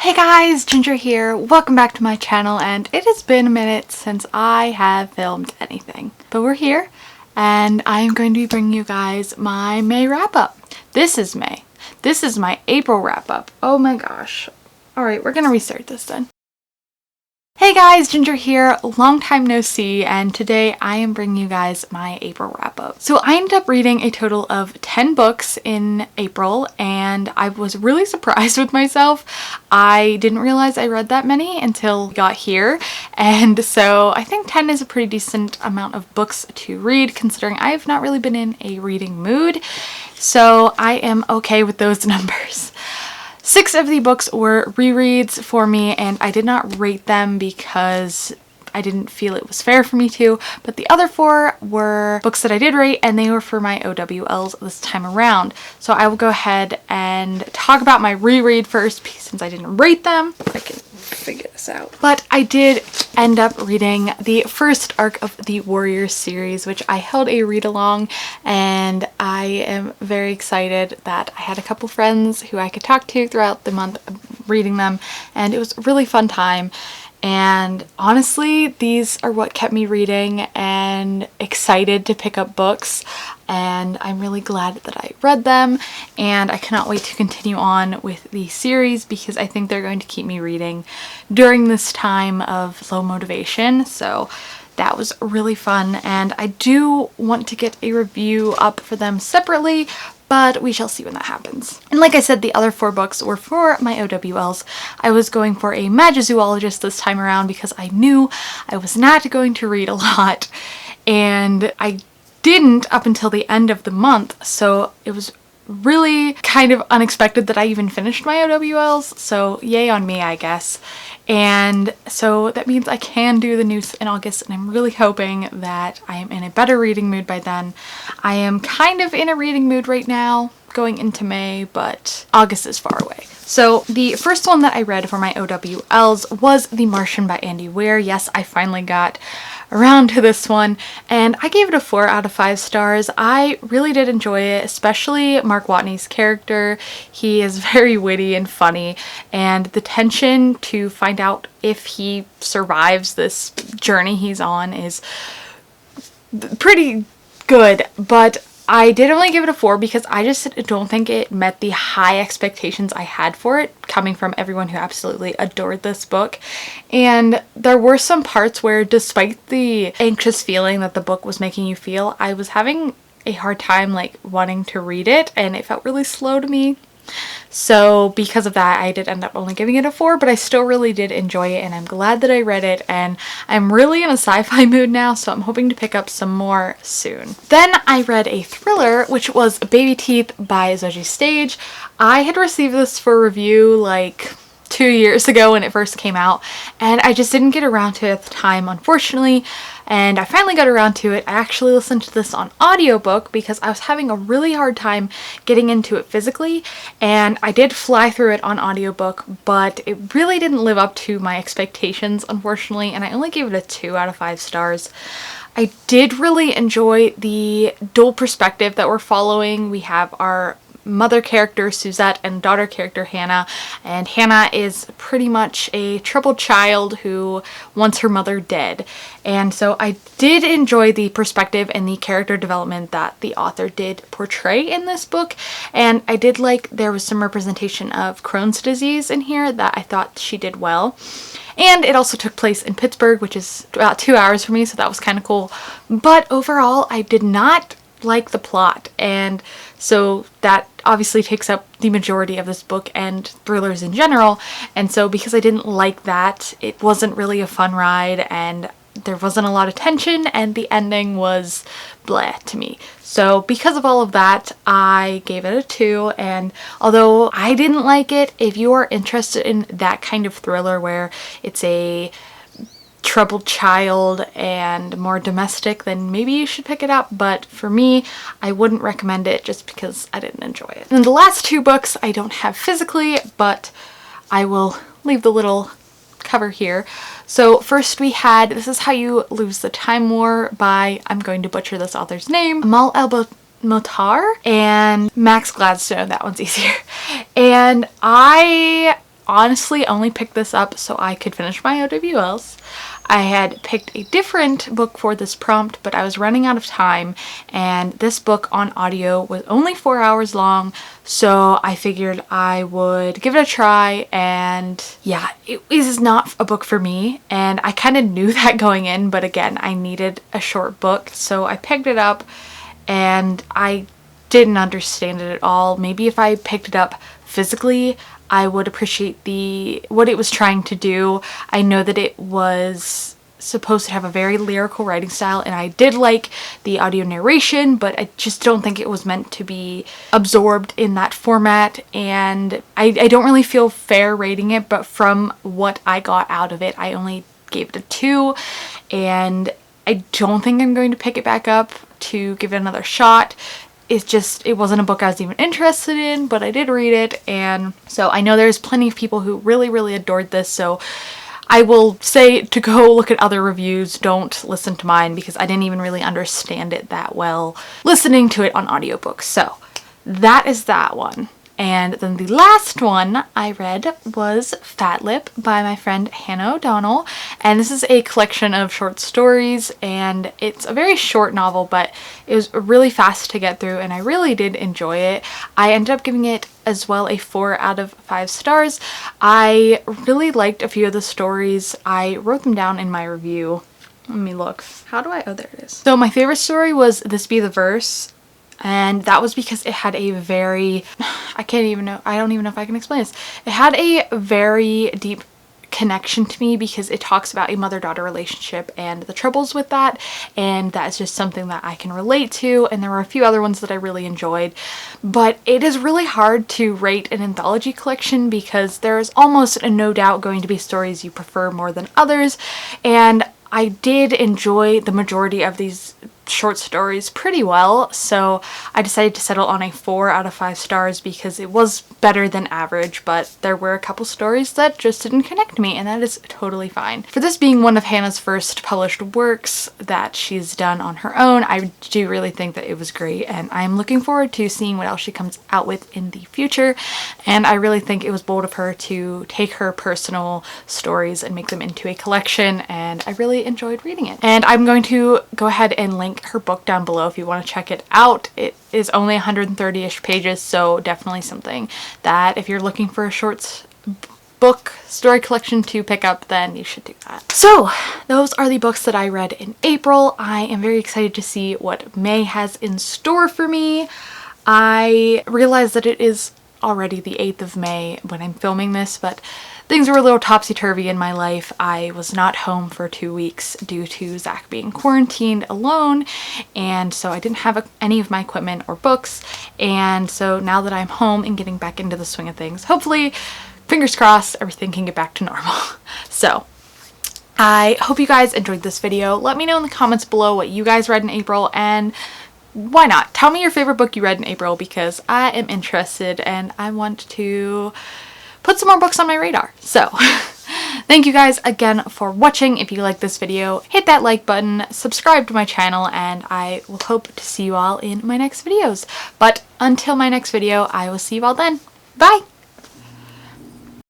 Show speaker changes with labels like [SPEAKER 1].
[SPEAKER 1] Hey guys, Ginger here. Welcome back to my channel, and it has been a minute since I have filmed anything. But we're here, and I am going to be bringing you guys my May wrap-up. This is May. This is my April wrap-up. Oh my gosh. Alright, we're gonna restart this then. Hey guys, Ginger here, long time no see, and today I am bringing you guys my April wrap-up. So I ended up reading a total of 10 books in April, and I was really surprised with myself. I didn't realize I read that many until we got here, and so I think 10 is a pretty decent amount of books to read, considering I have not really been in a reading mood, so I am okay with those numbers. 6 of the books were rereads for me, and I did not rate them because I didn't feel it was fair for me to, but the other 4 were books that I did rate, and they were for my OWLs this time around. So I will go ahead and talk about my reread first, since I didn't rate them. I can figure this out. But I did end up reading the first arc of the Warriors series, which I held a read along, and I am very excited that I had a couple friends who I could talk to throughout the month reading them, and it was a really fun time. And honestly, these are what kept me reading and excited to pick up books, and I'm really glad that I read them, and I cannot wait to continue on with the series because I think they're going to keep me reading during this time of low motivation. So that was really fun, and I do want to get a review up for them separately, but we shall see when that happens. And like I said, the other 4 books were for my OWLs. I was going for a Magizoologist this time around because I knew I was not going to read a lot, and I didn't up until the end of the month, so it was really kind of unexpected that I even finished my OWLs, so yay on me, I guess. And so that means I can do the news in August, and I'm really hoping that I am in a better reading mood by then. I am kind of in a reading mood right now going into May, but August is far away. So the first one that I read for my OWLs was The Martian by Andy Weir. Yes, I finally got around to this one, and I gave it a 4 out of 5 stars. I really did enjoy it, especially Mark Watney's character. He is very witty and funny, and the tension to find out if he survives this journey he's on is pretty good, but I did only give it a 4 because I just don't think it met the high expectations I had for it, coming from everyone who absolutely adored this book. And there were some parts where, despite the anxious feeling that the book was making you feel, I was having a hard time like wanting to read it, and it felt really slow to me. So because of that, I did end up only giving it a 4, but I still really did enjoy it, and I'm glad that I read it, and I'm really in a sci-fi mood now, so I'm hoping to pick up some more soon. Then I read a thriller, which was Baby Teeth by Zoji Stage. I had received this for review like 2 years ago when it first came out, and I just didn't get around to it at the time, unfortunately, and I finally got around to it. I actually listened to this on audiobook because I was having a really hard time getting into it physically, and I did fly through it on audiobook, but it really didn't live up to my expectations, unfortunately, and I only gave it a 2 out of 5 stars. I did really enjoy the dual perspective that we're following. We have our mother character Suzette and daughter character Hannah, and Hannah is pretty much a troubled child who wants her mother dead, and so I did enjoy the perspective and the character development that the author did portray in this book, and I did like there was some representation of Crohn's disease in here that I thought she did well. And it also took place in Pittsburgh, which is about 2 hours for me, so that was kind of cool. But overall, I did not like the plot, and so that obviously takes up the majority of this book and thrillers in general, and so because I didn't like that, it wasn't really a fun ride, and there wasn't a lot of tension, and the ending was bleh to me. So because of all of that, I gave it a 2, and although I didn't like it, if you are interested in that kind of thriller where it's a troubled child and more domestic, then maybe you should pick it up, but for me, I wouldn't recommend it just because I didn't enjoy it. And the last 2 books I don't have physically, but I will leave the little cover here. So first we had This Is How You Lose the Time War by, I'm going to butcher this author's name, Amal El-Motar and Max Gladstone. That one's easier. And I honestly only picked this up so I could finish my OWLs. I had picked a different book for this prompt, but I was running out of time, and this book on audio was only 4 hours long, so I figured I would give it a try. And yeah, it is not a book for me, and I kind of knew that going in, but again, I needed a short book, so I picked it up and I didn't understand it at all. Maybe if I picked it up physically, I would appreciate what it was trying to do. I know that it was supposed to have a very lyrical writing style, and I did like the audio narration, but I just don't think it was meant to be absorbed in that format, and I don't really feel fair rating it, but from what I got out of it, I only gave it a 2, and I don't think I'm going to pick it back up to give it another shot. It wasn't a book I was even interested in, but I did read it, and so I know there's plenty of people who really adored this, so I will say to go look at other reviews. Don't listen to mine because I didn't even really understand it that well listening to it on audiobooks. So that is that one. And then the last one I read was Fat Lip by my friend Hannah O'Donnell, and this is a collection of short stories, and it's a very short novel, but it was really fast to get through and I really did enjoy it. I ended up giving it as well a 4 out of 5 stars. I really liked a few of the stories. I wrote them down in my review. Let me look. Oh, there it is. So my favorite story was This Be the Verse. And that was because it had a very, I don't even know if I can explain this. It had a very deep connection to me because it talks about a mother-daughter relationship and the troubles with that, and that's just something that I can relate to. And there were a few other ones that I really enjoyed, but it is really hard to rate an anthology collection because there's almost no doubt going to be stories you prefer more than others, and I did enjoy the majority of these short stories pretty well, so I decided to settle on a 4 out of 5 stars because it was better than average, but there were a couple stories that just didn't connect me, and that is totally fine. For this being one of Hannah's first published works that she's done on her own, I do really think that it was great, and I'm looking forward to seeing what else she comes out with in the future. And I really think it was bold of her to take her personal stories and make them into a collection, and I really enjoyed reading it. And I'm going to go ahead and link her book down below if you want to check it out. It is only 130-ish pages, so definitely something that if you're looking for a short book story collection to pick up, then you should do that. So those are the books that I read in April. I am very excited to see what May has in store for me. I realize that it is already the 8th of May when I'm filming this, but things were a little topsy-turvy in my life. I was not home for 2 weeks due to Zach being quarantined alone, and so I didn't have any of my equipment or books, and so now that I'm home and getting back into the swing of things, hopefully, fingers crossed, everything can get back to normal. So I hope you guys enjoyed this video. Let me know in the comments below what you guys read in April, and why not? Tell me your favorite book you read in April because I am interested and I want to put some more books on my radar. So thank you guys again for watching. If you like this video, hit that like button, subscribe to my channel, and I will hope to see you all in my next videos. But until my next video, I will see you all then. Bye!